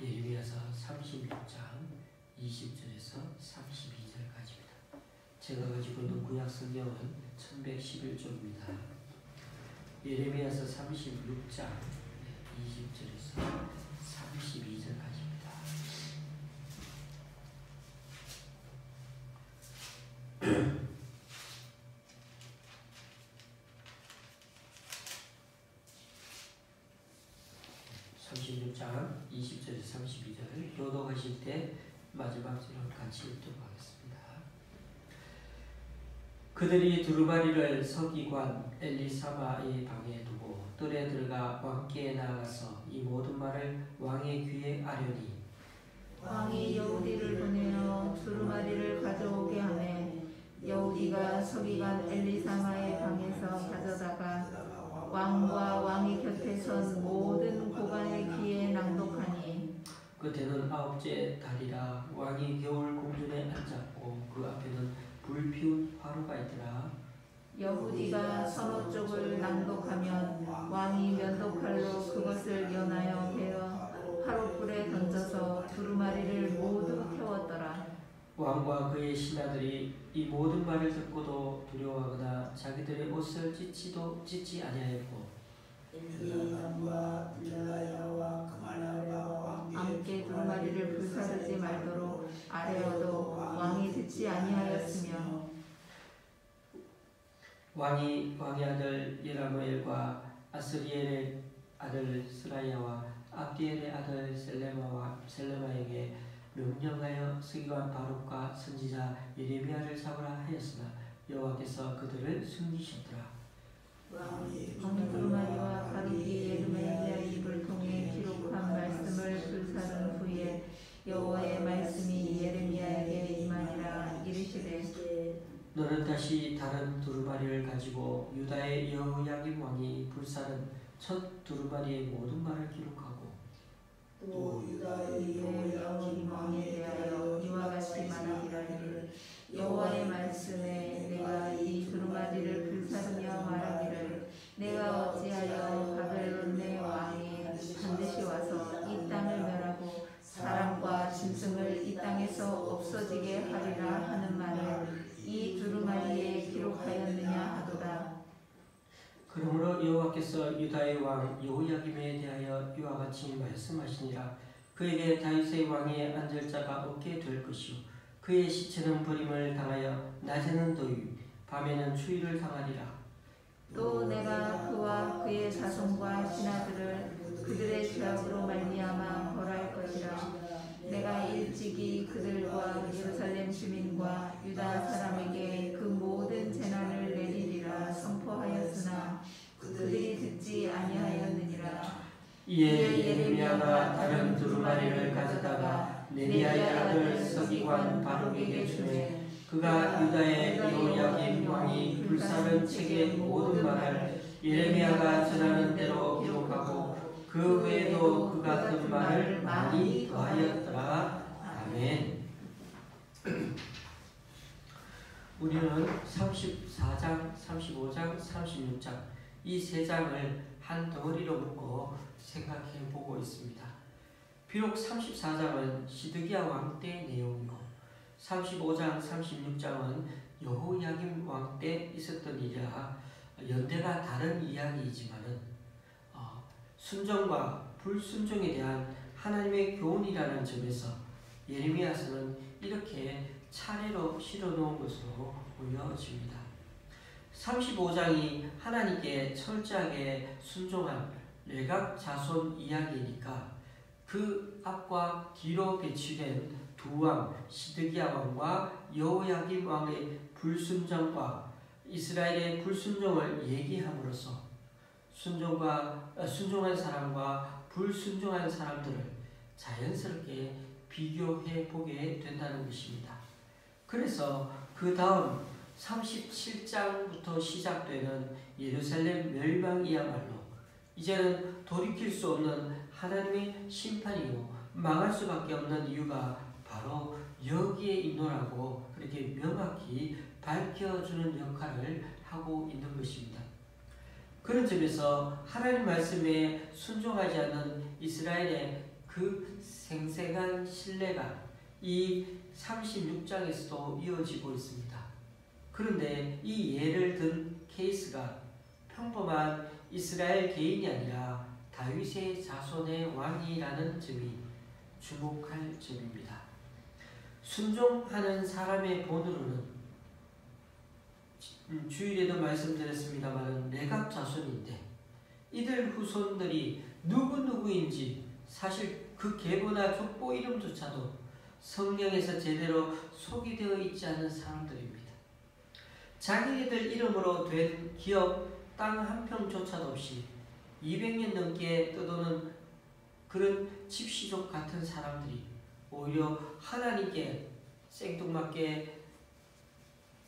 예레미야서 36장 20절에서 32절까지입니다. 제가 가지고 있는 구약 성경은 1111조입니다. 예레미야서 36장 20절에서 32절까지입니다. 장 20절에서 32절 교독하실 때 마지막 절을 같이 읽도록 하겠습니다. 그들이 두루마리를 서기관 엘리사마의 방에 두고 뜰에 들어가 왕께에 나아가서 이 모든 말을 왕의 귀에 아뢰니 왕이 여우디를 보내어 두루마리를 가져오게 하매 여우디가 서기관 엘리사마의 방에서 가져다가 왕과 왕의 곁에 선 모든 고관의 귀에 낭독하니 그때는 9째 달이라 왕이 겨울 궁전에 앉았고 그 앞에는 불피운 화로가 있더라. 여우디가 서너 쪽을 낭독하면 왕이 면도칼로 그것을 연하여 베어 화롯불에 던져서 두루마리를 모두 태웠더라. 왕과 그의 신하들이 이 모든 말을 듣고도 두려워하거나 자기들의 옷을 찢지 아니하였고 함께 두루마리를 불사르지 말도록 아뢰어도 왕이 듣지 아니하였으며 왕의 아들 예라모엘과 아스리엘의 아들 스라야와 압디엘의 아들 셀레마에게 명령하여 서기관 바룩과 선지자 예레미야를 잡으라 하였으나 여호와께서 그들을 숨기셨더라. 왕이 두루마리와 바룩이 예레미야의 입을 통해 기록한 말씀을 불사른 후에 여호와의 말씀이 예레미야에게 임하니라. 이르시되 너는 다시 다른 두루마리를 가지고 유다의 여호야김 왕이 불사른 첫 두루마리의 모든 말을 기록하고 또 유다의 여호야김 왕에 대하여 이와 같이 말하기를 여호와의 말씀에 내가 이 두루마리를 불사르며 말하기를 내가 어찌하여 바벨론의 왕이 반드시 와서 이 땅을 멸하고 사람과 짐승을 이 땅에서 없어지게 하리라 하는 말을 이 두루마리에 기록하였느냐 하도다. 그러므로 여호와께서 유다의 왕 여호야김에 대하여 이와 같이 말씀하시니라. 그에게 다윗의 왕위에 앉을 자가 없게 될 것이요 그의 시체는 버림을 당하여 낮에는 더위 밤에는 추위를 당하리라. 또 내가 그와 그의 자손과 신하들을 그들의 죄악으로 말미암아 벌할 것이라. 내가 일찍이 그들과 예루살렘 주민과 유다 사람에게 그 모든 재난을 내리리라 선포하였으나 그들이 듣지 아니하였느니라. 이에 예레미야가 다른 두루마리를 가져다가 네리야의 아들 서기관 바룩에게 주매 그가 유다의 여호야김 왕이 불사른 책의 모든 말을 예레미야가 전하는 대로 기록하고 그 외에도 그 같은 말을 많이 더하였더라. 아멘. 우리는 34장, 35장, 36장 이 세 장을 한 덩어리로 묶고 생각해 보고 있습니다. 비록 34장은 시드기야 왕 때 내용이고 35장, 36장은 여호야김 왕 때 있었던 일이라 연대가 다른 이야기이지만은 순종과 불순종에 대한 하나님의 교훈이라는 점에서 예레미야서는 이렇게 차례로 실어놓은 것으로 보여집니다. 35장이 하나님께 철저하게 순종한 레갑 자손 이야기이니까 그 앞과 뒤로 배치된 두 왕 시드기야 왕과 여호야김 왕의 불순종과 이스라엘의 불순종을 얘기함으로써 순종한 사람과 불순종한 사람들을 자연스럽게 비교해 보게 된다는 것입니다. 그래서 그 다음 37장부터 시작되는 예루살렘 멸망이야말로 이제는 돌이킬 수 없는 하나님의 심판이요 망할 수밖에 없는 이유가 바로 여기에 있노라고 그렇게 명확히 밝혀주는 역할을 하고 있는 것입니다. 그런 점에서 하나님 말씀에 순종하지 않는 이스라엘의 그 생생한 신뢰가 이 36장에서도 이어지고 있습니다. 그런데 이 예를 든 케이스가 평범한 이스라엘 개인이 아니라 다윗의 자손의 왕이라는 점이 주목할 점입니다. 순종하는 사람의 본으로는 주일에도 말씀드렸습니다만 레갑 자손인데 이들 후손들이 누구인지 사실 그 계보나 족보 이름조차도 성경에서 제대로 소개되어 있지 않은 사람들입니다. 자기네들 이름으로 된 기업 땅 한 평조차도 없이 200년 넘게 떠도는 그런 집시족 같은 사람들이 오히려 하나님께 생뚱맞게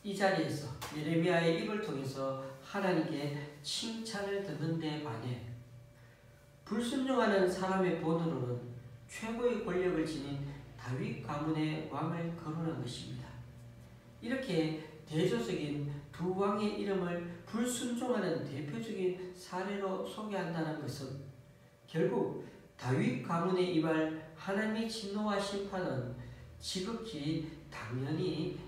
이 자리에서 예레미야의 입을 통해서 하나님께 칭찬을 듣는 데 반해 불순종하는 사람의 본으로는 최고의 권력을 지닌 다윗 가문의 왕을 거론한 것입니다. 이렇게 대조적인 두 왕의 이름을 불순종하는 대표적인 사례로 소개한다는 것은 결국 다윗 가문에 임할 하나님의 진노와 심판은 지극히 당연히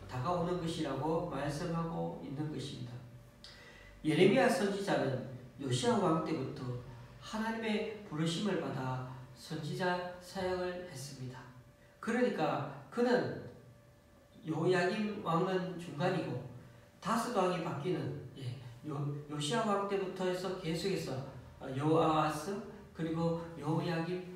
다가오는 것이라고 말씀하고 있는 것입니다. 예레미야 선지자는 요시야 왕 때부터 하나님의 부르심을 받아 선지자 사역을 했습니다. 그러니까 그는 요야김 왕은 중간이고 다섯 왕이 바뀌는 요시야 왕 때부터 해서 계속해서 요아하스 그리고 요야김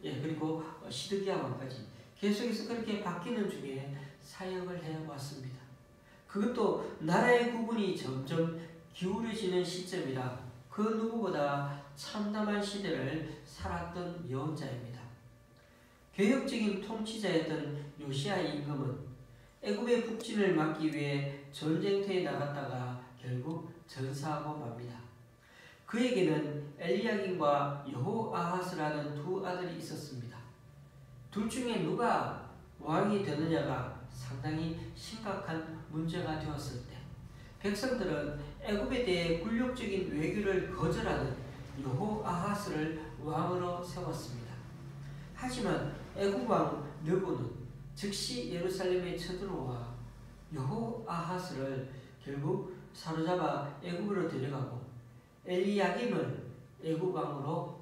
그리고 시드기야 왕까지 계속해서 그렇게 바뀌는 중에 사역을 해왔습니다. 그것도 나라의 구분이 점점 기울어지는 시점이라 그 누구보다 참담한 시대를 살았던 예언자입니다. 개혁적인 통치자였던 요시야 임금은 애굽의 북진을 막기 위해 전쟁터에 나갔다가 결국 전사하고 맙니다. 그에게는 엘리야김과 여호아하스라는 두 아들이 있었습니다. 둘 중에 누가 왕이 되느냐가 상당히 심각한 문제가 되었을 때 백성들은 애굽에 대해 굴욕적인 외교를 거절하는 여호아하스를 왕으로 세웠습니다. 하지만 애굽 왕 느고는 즉시 예루살렘에 쳐들어와 여호아하스를 결국 사로잡아 애굽으로 데려가고 엘리야김을 애굽 왕으로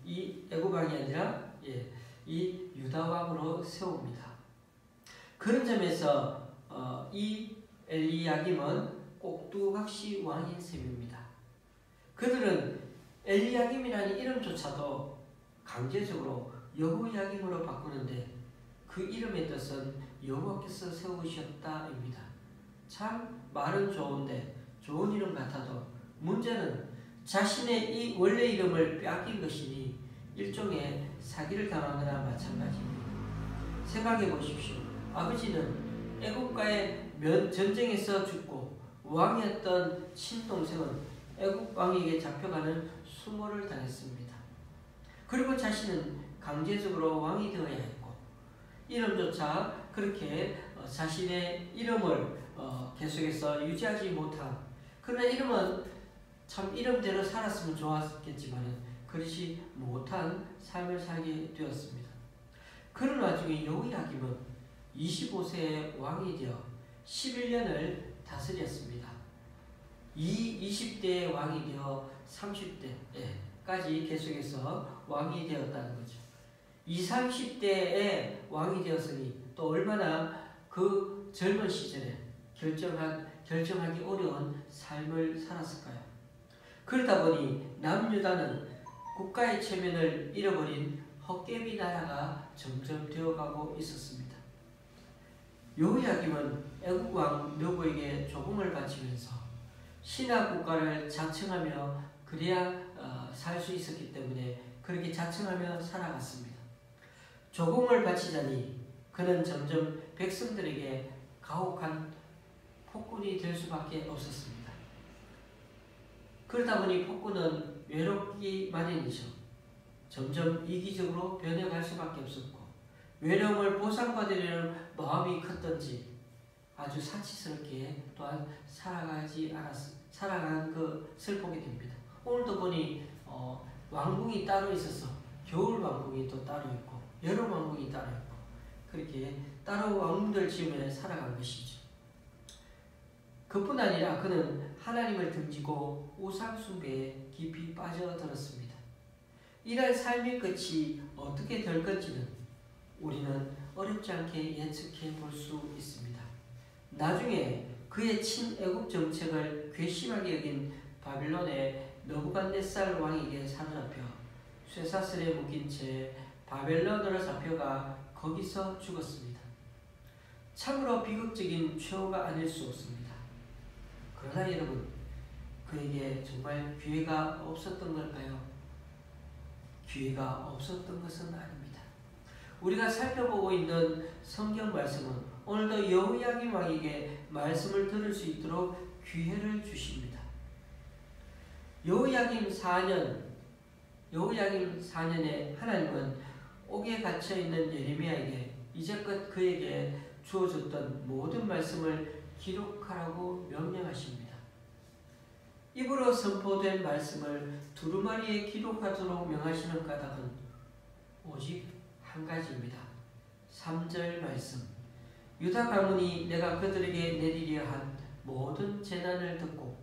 이 애굽 왕이 아니라 이 유다 왕으로 세웁니다. 그런 점에서 이 엘리야김은 꼭두각시 왕인 셈입니다. 그들은 엘리야김이라는 이름조차도 강제적으로 여호야김으로 바꾸는데 그 이름의 뜻은 여호와께서 세우셨다입니다. 참 말은 좋은데 좋은 이름 같아도 문제는 자신의 이 원래 이름을 빼앗긴 것이니 일종의 사기를 당한 거나 마찬가지입니다. 생각해 보십시오. 아버지는 애국과의 전쟁에서 죽고 왕이었던 친동생은 애국 왕에게 잡혀가는 수모를 당했습니다. 그리고 자신은 강제적으로 왕이 되어야 했고 이름조차 그렇게 자신의 이름을 계속해서 유지하지 못한 그러나 이름은 참 이름대로 살았으면 좋았겠지만 그렇지 못한 삶을 살게 되었습니다. 그런 와중에 여호야김은 25세의 왕이 되어 11년을 다스렸습니다. 이 20대의 왕이 되어 30대까지 계속해서 왕이 되었다는 거죠. 20, 30대의 왕이 되었으니 또 얼마나 그 젊은 시절에 결정하기 어려운 삶을 살았을까요? 그러다 보니 남유다는 국가의 체면을 잃어버린 헛개비 나라가 점점 되어가고 있었습니다. 여호야김은 애국 왕 느고에게 조공을 바치면서 신하 국가를 자청하며 그래야 살 수 있었기 때문에 그렇게 자청하며 살아갔습니다. 조공을 바치자니 그는 점점 백성들에게 가혹한 폭군이 될 수밖에 없었습니다. 그러다 보니 폭군은 외롭기 마련이죠. 점점 이기적으로 변해갈 수밖에 없었고 외로움을 보상받으려는 마음이 컸던지 아주 사치스럽게 또한 살아간 그 슬프게 됩니다. 오늘도 보니 왕궁이 따로 있어서 겨울 왕궁이 또 따로 있고 여름 왕궁이 따로 있고 그렇게 따로 왕궁들 지으며 살아간 것이죠. 그뿐 아니라 그는 하나님을 등지고 우상 숭배에 깊이 빠져들었습니다. 이날 삶의 끝이 어떻게 될 건지는 우리는 어렵지 않게 예측해 볼 수 있습니다. 나중에 그의 친애국 정책을 괘씸하게 여긴 바빌론의 느부갓네살 왕에게 사로잡혀 쇠사슬에 묶인 채 바벨론으로 잡혀가 거기서 죽었습니다. 참으로 비극적인 최후가 아닐 수 없습니다. 그러나 여러분, 그에게 정말 기회가 없었던 걸까요? 기회가 없었던 것은 아닙니다. 우리가 살펴보고 있는 성경 말씀은 오늘도 여호야김 왕에게 말씀을 들을 수 있도록 기회를 주십니다. 여호야김 4년에 하나님은 옥에 갇혀있는 예레미야에게 이제껏 그에게 주어졌던 모든 말씀을 기록하라고 명령하십니다. 입으로 선포된 말씀을 두루마리에 기록하도록 명하시는 까닭은 오직 한 가지입니다. 3절 말씀. 유다 가문이 내가 그들에게 내리려 한 모든 재난을 듣고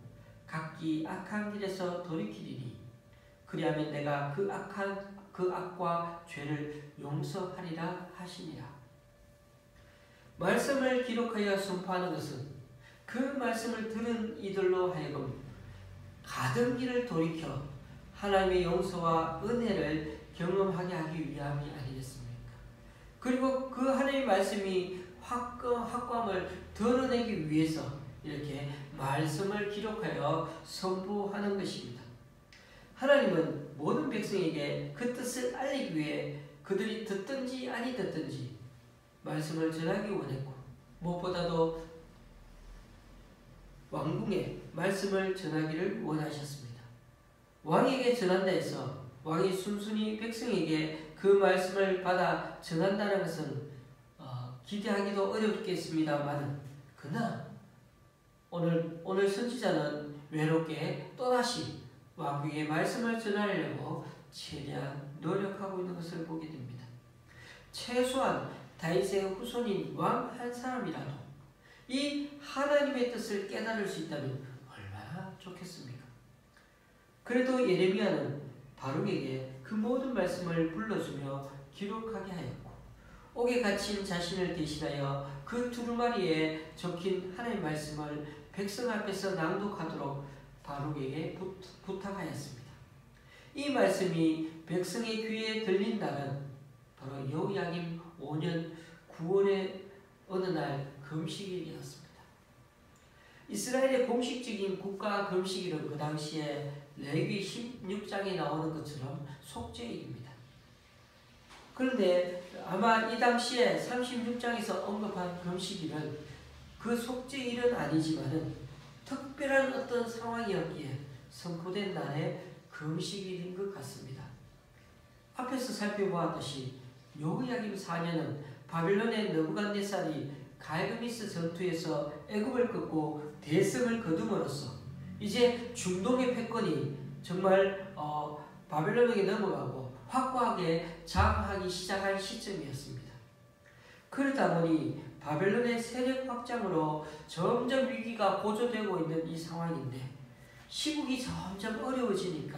각기 악한 길에서 돌이키리니 그리하면 내가 그 악과 죄를 용서하리라 하시니라. 말씀을 기록하여 선포하는 것은 그 말씀을 들은 이들로 하여금 가던 길을 돌이켜 하나님의 용서와 은혜를 경험하게 하기 위함이 아니겠습니까? 그리고 그 하나님의 말씀이 확고함을 드러내기 위해서 이렇게 말씀을 기록하여 선포하는 것입니다. 하나님은 모든 백성에게 그 뜻을 알리기 위해 그들이 듣든지 아니 듣든지 말씀을 전하기 원했고 무엇보다도 왕궁에 말씀을 전하기를 원하셨습니다. 왕에게 전한다 해서 왕이 순순히 백성에게 그 말씀을 받아 전한다는 것은 기대하기도 어렵겠습니다만 그러나 오늘 선지자는 외롭게 또다시 왕궁에 말씀을 전하려고 최대한 노력하고 있는 것을 보게 됩니다. 최소한 다윗의 후손인 왕 한 사람이라도 이 하나님의 뜻을 깨달을 수 있다면 얼마나 좋겠습니까? 그래도 예레미야는 바룩에게 그 모든 말씀을 불러주며 기록하게 하였고 옥에 갇힌 자신을 대신하여 그 두루마리에 적힌 하나님의 말씀을 백성 앞에서 낭독하도록 바룩에게 부탁하였습니다. 이 말씀이 백성의 귀에 들린 날은 바로 여호야김 5년 9월의 어느 날 금식일이었습니다. 이스라엘의 공식적인 국가 금식일은 그 당시에 레위기 16장에 나오는 것처럼 속죄일입니다. 그런데 아마 이 당시에 36장에서 언급한 금식일은 그 속죄일은 아니지만은 특별한 어떤 상황이었기에 선포된 날의 금식일인 것 같습니다. 앞에서 살펴보았듯이 여호야김 4년은 바빌론의 느부갓네살이 갈그미스 전투에서 애굽을 꺾고 대성을 거둠으로써 이제 중동의 패권이 정말 바빌론에게 넘어가고 확고하게 장악하기 시작한 시점이었습니다. 그러다 보니 바벨론의 세력 확장으로 점점 위기가 고조되고 있는 이 상황인데 시국이 점점 어려워지니까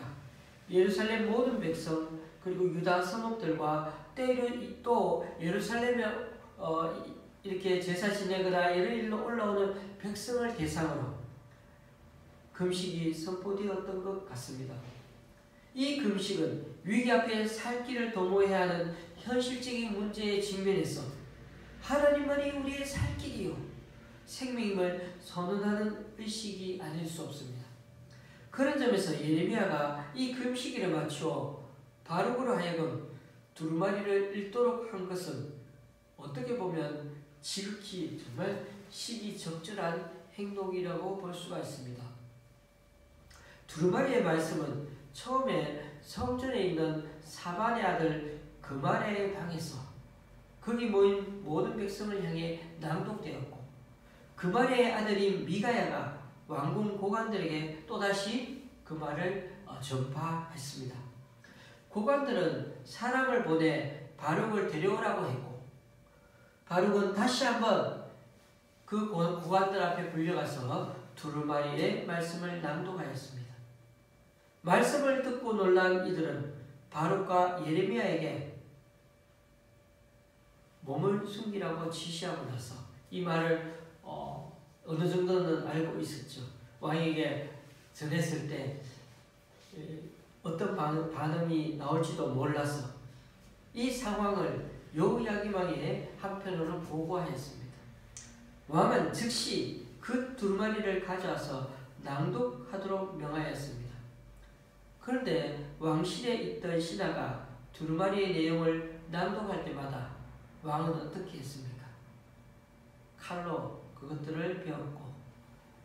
예루살렘 모든 백성 그리고 유다 성읍들과 때로 또 예루살렘에 이렇게 제사 지내거나 이런 일로 올라오는 백성을 대상으로 금식이 선포되었던 것 같습니다. 이 금식은 위기 앞에 살 길을 도모해야 하는 현실적인 문제에 직면해서 하나님만이 우리의 살 길이요 생명임을 선언하는 의식이 아닐 수 없습니다. 그런 점에서 예레미야가 이 금식일에 맞추어 바룩으로 하여금 두루마리를 읽도록 한 것은 어떻게 보면 지극히 정말 시기적절한 행동이라고 볼 수가 있습니다. 두루마리의 말씀은 처음에 성전에 있는 사반의 아들 그마랴의 방에서 거기 모인 모든 백성을 향해 낭독되었고 그마랴의 아들인 미가야가 왕궁 고관들에게 또다시 그 말을 전파했습니다. 고관들은 사람을 보내 바룩을 데려오라고 했고, 바룩은 다시 한번 그 고관들 앞에 불려가서 두루마리의 말씀을 낭독하였습니다. 말씀을 듣고 놀란 이들은 바룩과 예레미야에게 몸을 숨기라고 지시하고 나서 이 말을 어느 정도는 알고 있었죠. 왕에게 전했을 때 어떤 반응이 나올지도 몰라서 이 상황을 여호야김에게 한편으로 보고하였습니다. 왕은 즉시 그 두루마리를 가져와서 낭독하도록 명하였습니다. 그런데 왕실에 있던 신하가 두루마리의 내용을 낭독할 때마다 왕은 어떻게 했습니까? 칼로 그것들을 베었고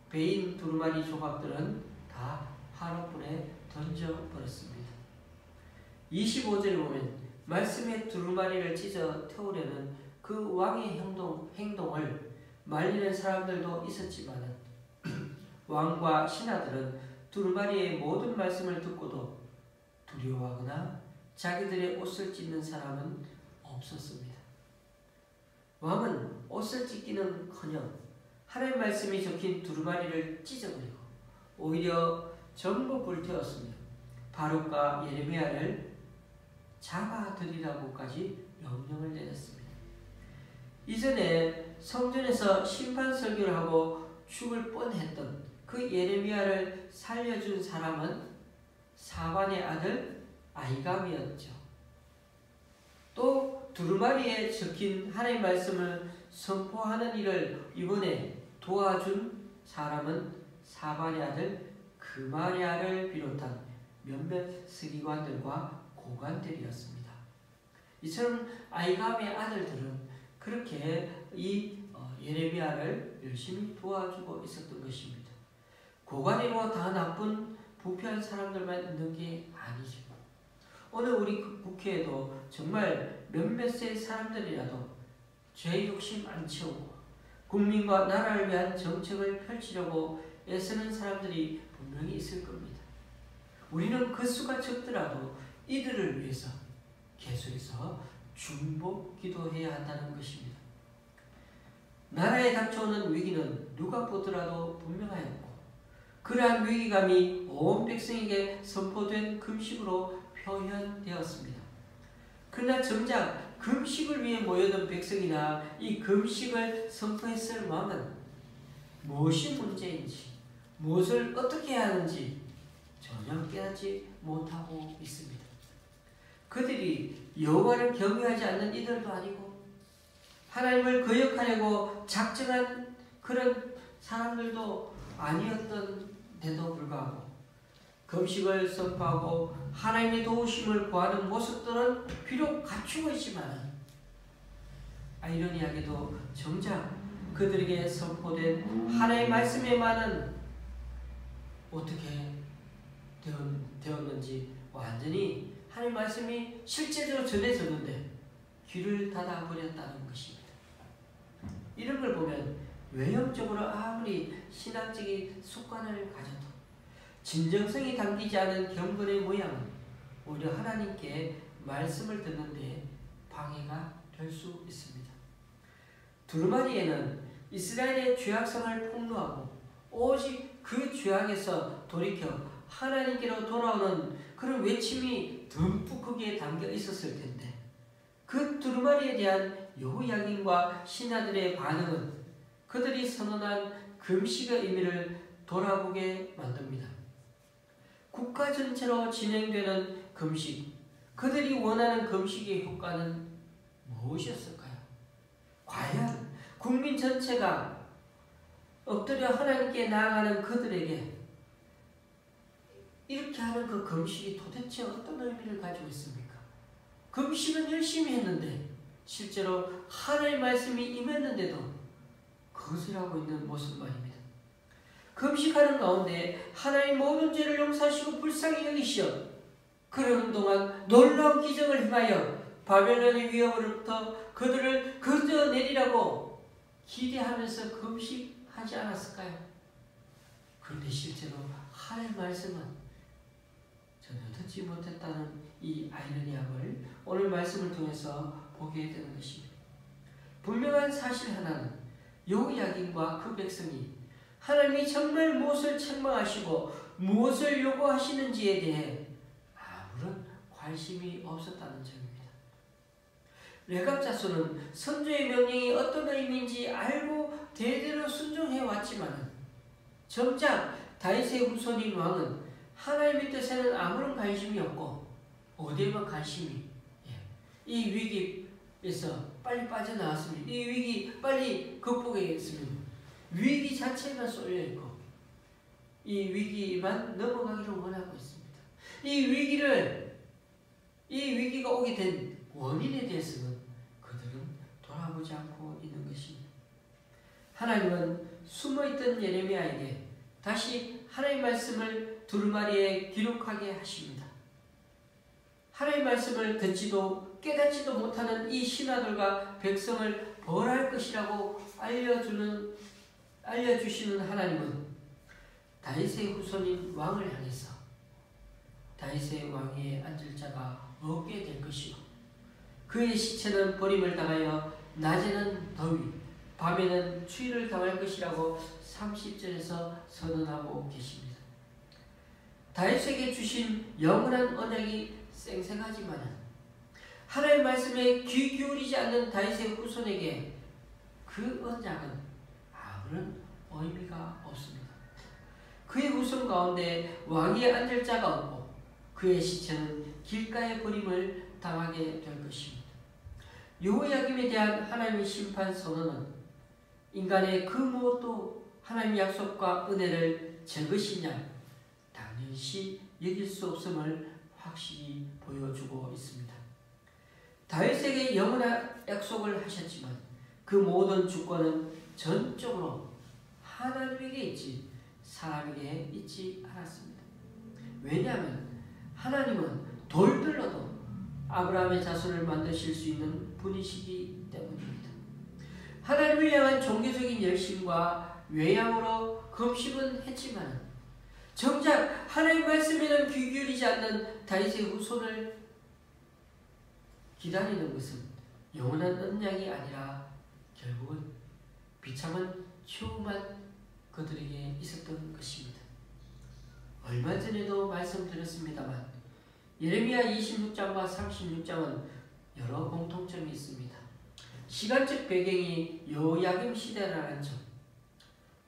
베인 두루마리 조각들은 다 화로불에 던져버렸습니다. 25절에 보면 말씀의 두루마리를 찢어 태우려는 그 왕의 행동을 말리는 사람들도 있었지만 왕과 신하들은 두루마리의 모든 말씀을 듣고도 두려워하거나 자기들의 옷을 찢는 사람은 없었습니다. 왕은 옷을 찢기는커녕 하나님의 말씀이 적힌 두루마리를 찢어버리고 오히려 전부 불태웠으며 바룩과 예레미야를 잡아들이라고까지 명령을 내렸습니다. 이전에 성전에서 심판 설교를 하고 죽을 뻔했던 그 예레미야를 살려준 사람은 사반의 아들 아히감이었죠. 또 두루마리에 적힌 하나님의 말씀을 선포하는 일을 이번에 도와준 사람은 사반의 아들 그마랴를 비롯한 몇몇 서기관들과 고관들이었습니다. 이처럼 아히감의 아들들은 그렇게 이 예레미야를 열심히 도와주고 있었던 것입니다. 고관이로 다 나쁜 부패한 사람들만 있는 게 아니죠. 오늘 우리 국회에도 정말 몇몇의 사람들이라도 죄 욕심 안 채우고 국민과 나라를 위한 정책을 펼치려고 애쓰는 사람들이 분명히 있을 겁니다. 우리는 그 수가 적더라도 이들을 위해서 계속해서 중보 기도해야 한다는 것입니다. 나라에 닥쳐오는 위기는 누가 보더라도 분명하였고 그러한 위기감이 온 백성에게 선포된 금식으로 표현되었습니다. 그러나 정작 금식을 위해 모여든 백성이나 이 금식을 선포했을 왕은 무엇이 문제인지 무엇을 어떻게 해야 하는지 전혀 깨닫지 못하고 있습니다. 그들이 여호와를 경외하지 않는 이들도 아니고 하나님을 거역하려고 작정한 그런 사람들도 아니었던데도 불구하고 금식을 선포하고 하나님의 도우심을 구하는 모습들은 비록 갖추고 있지만 아이러니하게도 정작 그들에게 선포된 하나님의 말씀에만은 어떻게 되었는지 완전히 하나님의 말씀이 실제적으로 전해졌는데 귀를 닫아버렸다는 것입니다. 이런 걸 보면 외형적으로 아무리 신앙적인 습관을 가져도 진정성이 담기지 않은 경건의 모양은 오히려 하나님께 말씀을 듣는 데 방해가 될 수 있습니다. 두루마리에는 이스라엘의 죄악성을 폭로하고 오직 그 죄악에서 돌이켜 하나님께로 돌아오는 그런 외침이 듬뿍 거기에 담겨 있었을 텐데 그 두루마리에 대한 여호야김과 신하들의 반응은 그들이 선언한 금식의 의미를 돌아보게 만듭니다. 국가 전체로 진행되는 금식, 그들이 원하는 금식의 효과는 무엇이었을까요? 과연 국민 전체가 엎드려 하나님께 나아가는 그들에게 이렇게 하는 그 금식이 도대체 어떤 의미를 가지고 있습니까? 금식은 열심히 했는데 실제로 하나님의 말씀이 임했는데도 그것을 하고 있는 모습 말입니다. 금식하는 가운데 하나님 모든 죄를 용서하시고 불쌍히 여기시어 그러는 동안 놀라운 기적을 행하여 바벨론의 위협으로부터 그들을 건져내리라고 기대하면서 금식하지 않았을까요? 그런데 실제로 하나님의 말씀은 전혀 듣지 듣지 못했다는 이 아이러니함을 오늘 말씀을 통해서 보게 되는 것입니다. 분명한 사실 하나는 여호야긴과 그 백성이 하나님이 정말 무엇을 책망하시고 무엇을 요구하시는지에 대해 아무런 관심이 없었다는 점입니다. 레갑 자손은 선조의 명령이 어떤 의미인지 알고 대대로 순종해 왔지만 정작 다윗의 후손인 왕은 하나님의 뜻에는 아무런 관심이 없고 어디에만 관심이 이 위기에서 빨리 빠져나왔으면 이 위기 빨리 극복해야겠으면 위기 자체에만 쏠려있고 이 위기만 넘어가기를 원하고 있습니다. 이 위기가 오게 된 원인에 대해서는 그들은 돌아보지 않고 있는 것입니다. 하나님은 숨어있던 예레미야에게 다시 하나님의 말씀을 두루마리에 기록하게 하십니다. 하나님의 말씀을 듣지도 깨닫지도 못하는 이 신하들과 백성을 벌할 것이라고 알려주시는 하나님은 다윗의 후손인 왕을 향해서 다윗의 왕위에 앉을 자가 없게 될 것이요 그의 시체는 버림을 당하여 낮에는 더위 밤에는 추위를 당할 것이라고 30절에서 선언하고 계십니다. 다윗에게 주신 영원한 언약이 생생하지만 하나님의 말씀에 귀 기울이지 않는 다윗의 후손에게 그 언약은 아무런 의미가 없습니다. 그의 후손 가운데 왕위에 앉을 자가 없고 그의 시체는 길가에 버림을 당하게 될 것입니다. 여호야김에 대한 하나님의 심판 선언은 인간의 그 무엇도 하나님의 약속과 은혜를 제 것이냐 당연시 여길 수 없음을 확실히 보여주고 있습니다. 다윗에게 영원한 약속을 하셨지만 그 모든 주권은 전적으로 하나님에게 있지 사람에게 있지 않았습니다. 왜냐하면 하나님은 돌들로도 아브라함의 자손을 만드실 수 있는 분이시기 때문입니다. 하나님을 향한 종교적인 열심과 외양으로 금식은 했지만 정작 하나님 말씀에는 귀 기울이지 않는 다윗의 후손을 기다리는 것은 영원한 언약이 아니라 결국은 비참한 추후만 그들에게 있었던 것입니다. 얼마 전에도 말씀드렸습니다만 예레미야 26장과 36장은 여러 공통점이 있습니다. 시간적 배경이 여호야김 시대라는 점,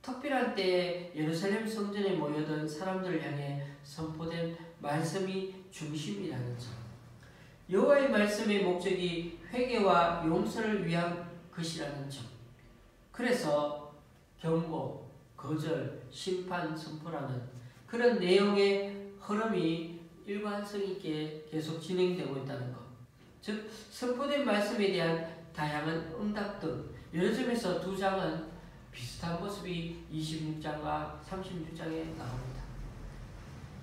특별한 때에 예루살렘 성전에 모여든 사람들을 향해 선포된 말씀이 중심이라는 점, 여호와의 말씀의 목적이 회개와 용서를 위한 것이라는 점, 그래서 경고, 거절, 심판, 선포라는 그런 내용의 흐름이 일관성 있게 계속 진행되고 있다는 것, 즉 선포된 말씀에 대한 다양한 응답 등 여러 점에서 두 장은 비슷한 모습이 26장과 36장에 나옵니다.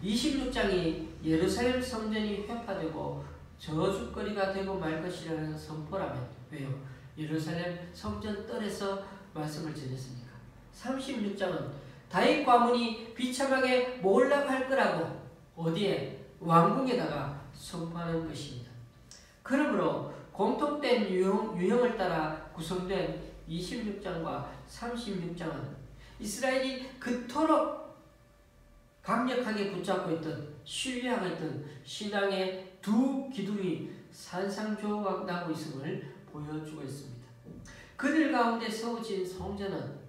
26장이 예루살렘 성전이 회파되고 저주거리가 되고 말 것이라는 선포라면 왜요? 예루살렘 성전 뜰에서 말씀을 전했으니까. 36장은 다윗 가문이 비참하게 몰락할 거라고 어디에? 왕궁에다가 선포하는 것입니다. 그러므로 공통된 유형을 따라 구성된 26장과 36장은 이스라엘이 그토록 강력하게 붙잡고 있던 신뢰하고 있던 신앙의 두 기둥이 산상조각나고 있음을 보여주고 있습니다. 그들 가운데 세워진 성전은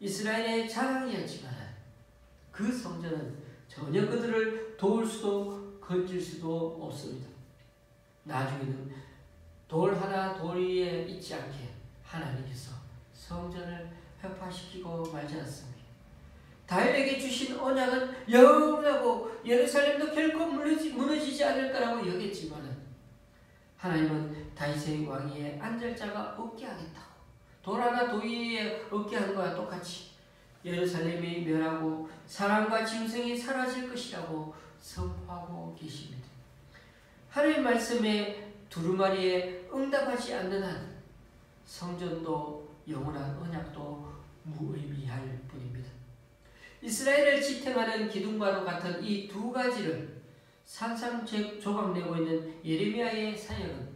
이스라엘의 자랑이었지만 그 성전은 전혀 그들을 도울 수도 건질 수도 없습니다. 나중에는 돌 하나 돌 위에 있지 않게 하나님께서 성전을 회파시키고 말지 않습니다. 다윗에게 주신 언약은 영원하고 예루살렘도 결코 무너지지 않을 거라고 여겼지만 하나님은 다윗의 왕위에 앉을 자가 없게 하겠다고 돌 하나 돌 위에 없게 한 거와 똑같이 예루살렘이 멸하고 사랑과 짐승이 사라질 것이라고 선포하고 계십니다. 하나님의 말씀에 두루마리에 응답하지 않는 한 성전도 영원한 언약도 무의미할 뿐입니다. 이스라엘을 지탱하는 기둥과도 같은 이 두 가지를 산산조각내고 있는 예레미야의 사역은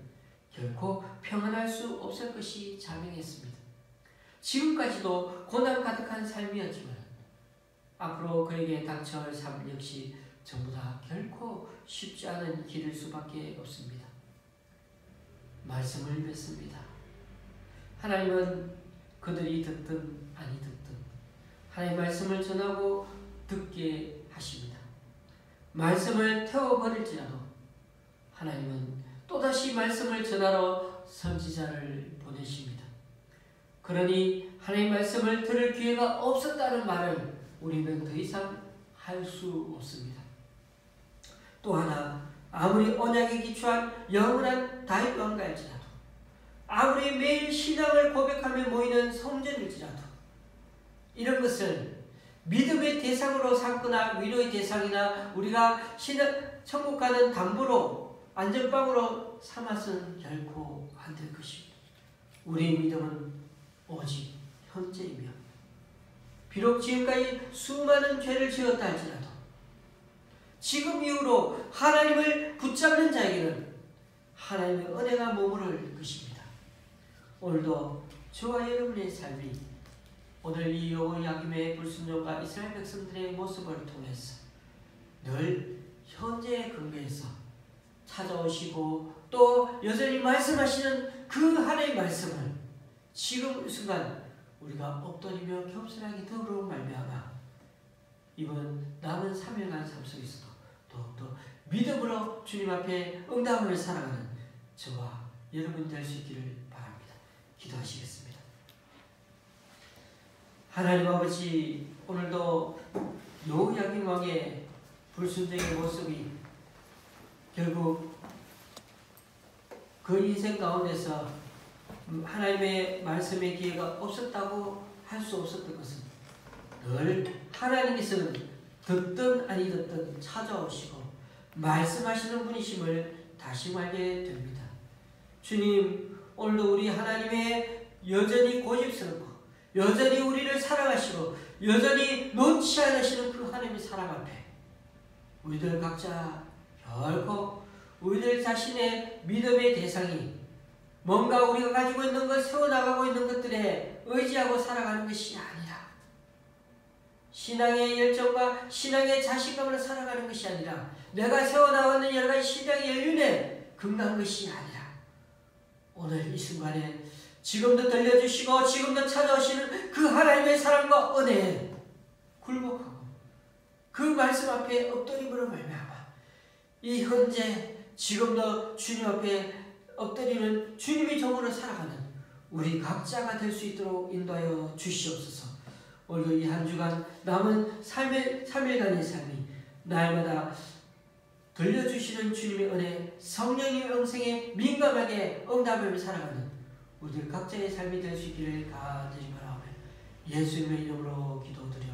결코 평안할 수 없을 것이 자명했습니다. 지금까지도 고난 가득한 삶이었지만 앞으로 그에게 닥쳐올 삶 역시 전부 다 결코 쉽지 않은 길일 수밖에 없습니다. 말씀을 맺습니다. 하나님은 그들이 듣든 아니 듣든 하나님의 말씀을 전하고 듣게 하십니다. 말씀을 태워버릴지라도 하나님은 또다시 말씀을 전하러 선지자를 보내십니다. 그러니 하나님의 말씀을 들을 기회가 없었다는 말을 우리는 더 이상 할 수 없습니다. 또 하나, 아무리 언약에 기초한 영원한 다윗 왕가일지라도, 아무리 매일 신앙을 고백하며 모이는 성전일지라도 이런 것을 믿음의 대상으로 삼거나 위로의 대상이나 우리가 천국 가는 담보로 안전빵으로 삼아서는 결코 안 될 것입니다. 우리의 믿음은 오직 현재이며 비록 지금까지 수많은 죄를 지었다 할지라도 지금 이후로 하나님을 붙잡는 자에게는 하나님의 은혜가 머무를 것입니다. 오늘도 저와 여러분의 삶이 오늘 이 여호야김의 불순종과 이스라엘 백성들의 모습을 통해서 늘 현재의 근거에서 찾아오시고 또 여전히 말씀하시는 그 하나님의 말씀을 지금 이 순간 우리가 엎드리며 겸손하게 들으로 말미암아 이번 남은 3일간 삶 속에서도 더욱더 믿음으로 주님 앞에 응답하며 살아가는 저와 여러분 될 수 있기를 바랍니다. 기도하시겠습니다. 하나님 아버지, 오늘도 여호야김 왕의 불순종의 모습이 결국 그 인생 가운데서 하나님의 말씀의 기회가 없었다고 할 수 없었던 것은 늘 하나님께서는 듣든 아니 듣든 찾아오시고 말씀하시는 분이심을 다시 알게 됩니다. 주님, 오늘도 우리 하나님의 여전히 고집스럽고 여전히 우리를 사랑하시고 여전히 놓지 않으시는 그 하나님의 사랑 앞에 우리들 각자 결코 우리들 자신의 믿음의 대상이 뭔가 우리가 가지고 있는 것, 세워나가고 있는 것들에 의지하고 살아가는 것이 아니라 신앙의 열정과 신앙의 자신감으로 살아가는 것이 아니라 내가 세워나가는 여러 가지 신앙의 연륜에 금난 것이 아니라 오늘 이 순간에 지금도 들려주시고 지금도 찾아오시는 그 하나님의 사랑과 은혜에 굴복하고 그 말씀 앞에 엎드림으로 말미암아 이 현재 지금도 주님 앞에 엎드리는 주님의 종으로 살아가는 우리 각자가 될 수 있도록 인도하여 주시옵소서. 오늘도 이 한 주간 남은 3일간의 삶이 날마다 들려주시는 주님의 은혜, 성령의 영생에 민감하게 응답하며 살아가는 우리들 각자의 삶이 될 수 있기를 간절히 바라오며 예수님의 이름으로 기도드려